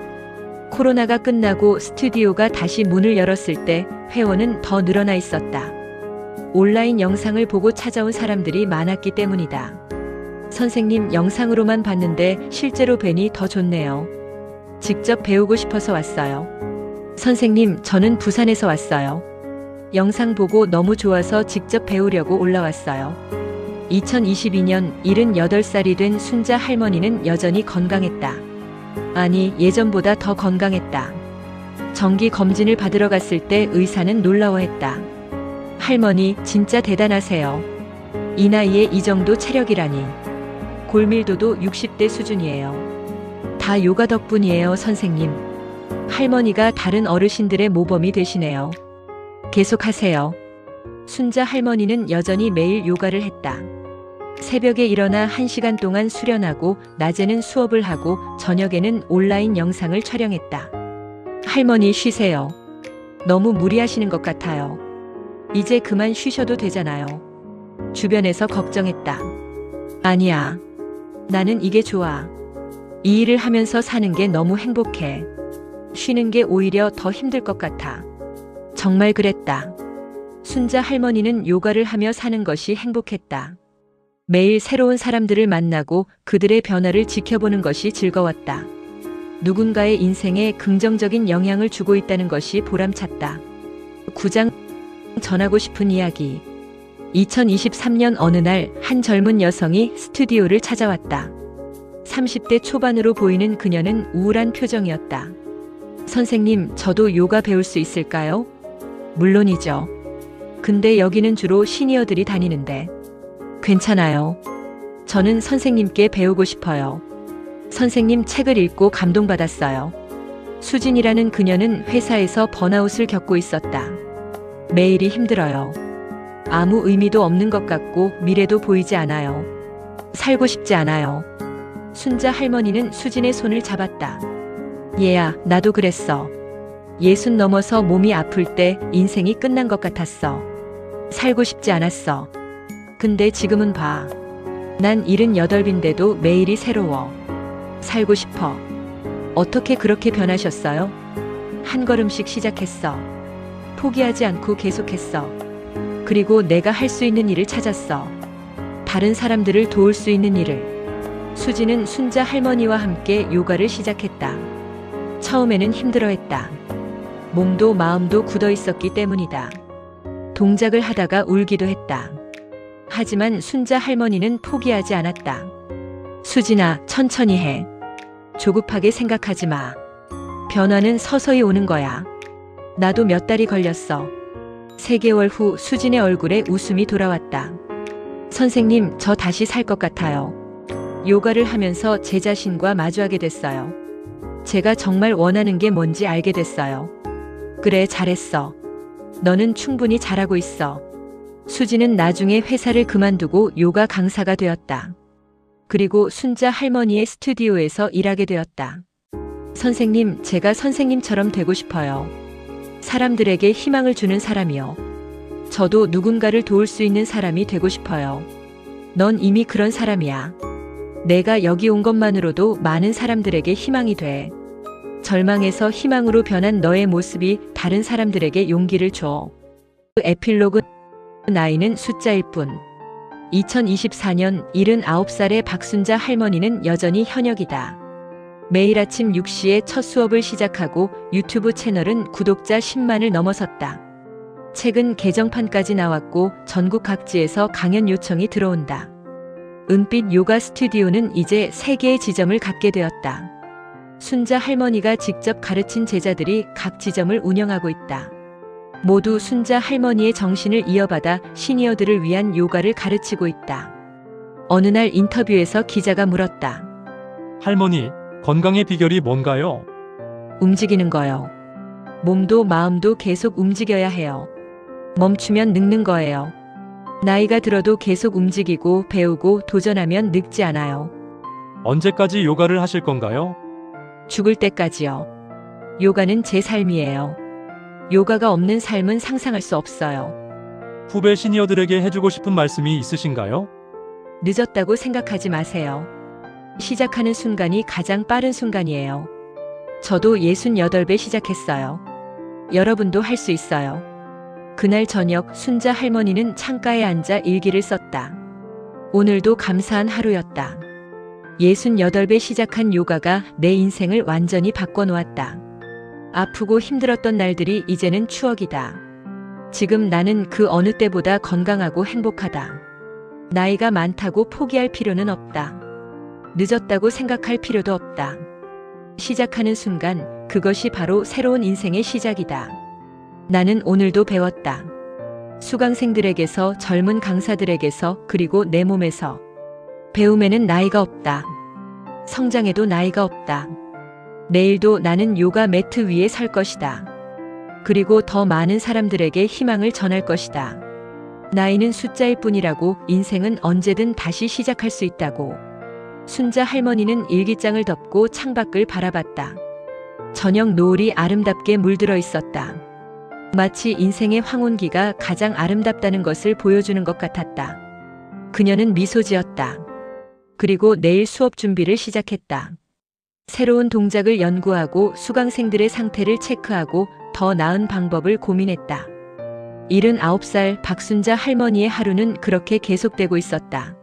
코로나가 끝나고 스튜디오가 다시 문을 열었을 때 회원은 더 늘어나 있었다. 온라인 영상을 보고 찾아온 사람들이 많았기 때문이다. 선생님 영상으로만 봤는데 실제로 뵈니 더 좋네요. 직접 배우고 싶어서 왔어요. 선생님, 저는 부산에서 왔어요. 영상 보고 너무 좋아서 직접 배우려고 올라왔어요. 2022년 78살이 된 순자 할머니는 여전히 건강했다. 아니, 예전보다 더 건강했다. 정기 검진을 받으러 갔을 때 의사는 놀라워했다. 할머니, 진짜 대단하세요. 이 나이에 이 정도 체력이라니. 골밀도도 60대 수준이에요. 다 요가 덕분이에요, 선생님. 할머니가 다른 어르신들의 모범이 되시네요. 계속하세요. 순자 할머니는 여전히 매일 요가를 했다. 새벽에 일어나 1시간 동안 수련하고 낮에는 수업을 하고 저녁에는 온라인 영상을 촬영했다. 할머니 쉬세요. 너무 무리하시는 것 같아요. 이제 그만 쉬셔도 되잖아요. 주변에서 걱정했다. 아니야. 나는 이게 좋아. 이 일을 하면서 사는 게 너무 행복해. 쉬는 게 오히려 더 힘들 것 같아. 정말 그랬다. 순자 할머니는 요가를 하며 사는 것이 행복했다. 매일 새로운 사람들을 만나고 그들의 변화를 지켜보는 것이 즐거웠다. 누군가의 인생에 긍정적인 영향을 주고 있다는 것이 보람찼다. 9장 전하고 싶은 이야기. 2023년 어느 날 한 젊은 여성이 스튜디오를 찾아왔다. 30대 초반으로 보이는 그녀는 우울한 표정이었다. 선생님, 저도 요가 배울 수 있을까요? 물론이죠. 근데 여기는 주로 시니어들이 다니는데. 괜찮아요. 저는 선생님께 배우고 싶어요. 선생님 책을 읽고 감동받았어요. 수진이라는 그녀는 회사에서 번아웃을 겪고 있었다. 매일이 힘들어요. 아무 의미도 없는 것 같고 미래도 보이지 않아요. 살고 싶지 않아요. 순자 할머니는 수진의 손을 잡았다. 얘야, 나도 그랬어. 60 넘어서 몸이 아플 때 인생이 끝난 것 같았어. 살고 싶지 않았어. 근데 지금은 봐. 난 78인데도 매일이 새로워. 살고 싶어. 어떻게 그렇게 변하셨어요? 한 걸음씩 시작했어. 포기하지 않고 계속했어. 그리고 내가 할 수 있는 일을 찾았어. 다른 사람들을 도울 수 있는 일을. 수지는 순자 할머니와 함께 요가를 시작했다. 처음에는 힘들어했다. 몸도 마음도 굳어 있었기 때문이다. 동작을 하다가 울기도 했다. 하지만 순자 할머니는 포기하지 않았다. 수진아, 천천히 해. 조급하게 생각하지 마. 변화는 서서히 오는 거야. 나도 몇 달이 걸렸어. 3개월 후 수진의 얼굴에 웃음이 돌아왔다. 선생님, 저 다시 살 것 같아요. 요가를 하면서 제 자신과 마주하게 됐어요. 제가 정말 원하는 게 뭔지 알게 됐어요. 그래, 잘했어. 너는 충분히 잘하고 있어. 수지는 나중에 회사를 그만두고 요가 강사가 되었다. 그리고 순자 할머니의 스튜디오에서 일하게 되었다. 선생님, 제가 선생님처럼 되고 싶어요. 사람들에게 희망을 주는 사람이요. 저도 누군가를 도울 수 있는 사람이 되고 싶어요. 넌 이미 그런 사람이야. 내가 여기 온 것만으로도 많은 사람들에게 희망이 돼. 절망에서 희망으로 변한 너의 모습이 다른 사람들에게 용기를 줘. 에필로그. 나이는 숫자일 뿐. 2024년 79살의 박순자 할머니는 여전히 현역이다. 매일 아침 6시에 첫 수업을 시작하고 유튜브 채널은 구독자 10만을 넘어섰다. 최근 개정판까지 나왔고 전국 각지에서 강연 요청이 들어온다. 은빛 요가 스튜디오는 이제 3개의 지점을 갖게 되었다. 순자 할머니가 직접 가르친 제자들이 각 지점을 운영하고 있다. 모두 순자 할머니의 정신을 이어받아 시니어들을 위한 요가를 가르치고 있다. 어느 날 인터뷰에서 기자가 물었다. 할머니, 건강의 비결이 뭔가요? 움직이는 거요. 몸도 마음도 계속 움직여야 해요. 멈추면 늙는 거예요. 나이가 들어도 계속 움직이고 배우고 도전하면 늙지 않아요. 언제까지 요가를 하실 건가요? 죽을 때까지요. 요가는 제 삶이에요. 요가가 없는 삶은 상상할 수 없어요. 후배 시니어들에게 해주고 싶은 말씀이 있으신가요? 늦었다고 생각하지 마세요. 시작하는 순간이 가장 빠른 순간이에요. 저도 68배 시작했어요. 여러분도 할 수 있어요. 그날 저녁 순자 할머니는 창가에 앉아 일기를 썼다. 오늘도 감사한 하루였다. 68배 시작한 요가가 내 인생을 완전히 바꿔놓았다. 아프고 힘들었던 날들이 이제는 추억이다. 지금 나는 그 어느 때보다 건강하고 행복하다. 나이가 많다고 포기할 필요는 없다. 늦었다고 생각할 필요도 없다. 시작하는 순간 그것이 바로 새로운 인생의 시작이다. 나는 오늘도 배웠다. 수강생들에게서, 젊은 강사들에게서, 그리고 내 몸에서. 배움에는 나이가 없다. 성장에도 나이가 없다. 내일도 나는 요가 매트 위에 설 것이다. 그리고 더 많은 사람들에게 희망을 전할 것이다. 나이는 숫자일 뿐이라고. 인생은 언제든 다시 시작할 수 있다고. 순자 할머니는 일기장을 덮고 창밖을 바라봤다. 저녁 노을이 아름답게 물들어 있었다. 마치 인생의 황혼기가 가장 아름답다는 것을 보여주는 것 같았다. 그녀는 미소 지었다. 그리고 내일 수업 준비를 시작했다. 새로운 동작을 연구하고 수강생들의 상태를 체크하고 더 나은 방법을 고민했다. 79살 박순자 할머니의 하루는 그렇게 계속되고 있었다.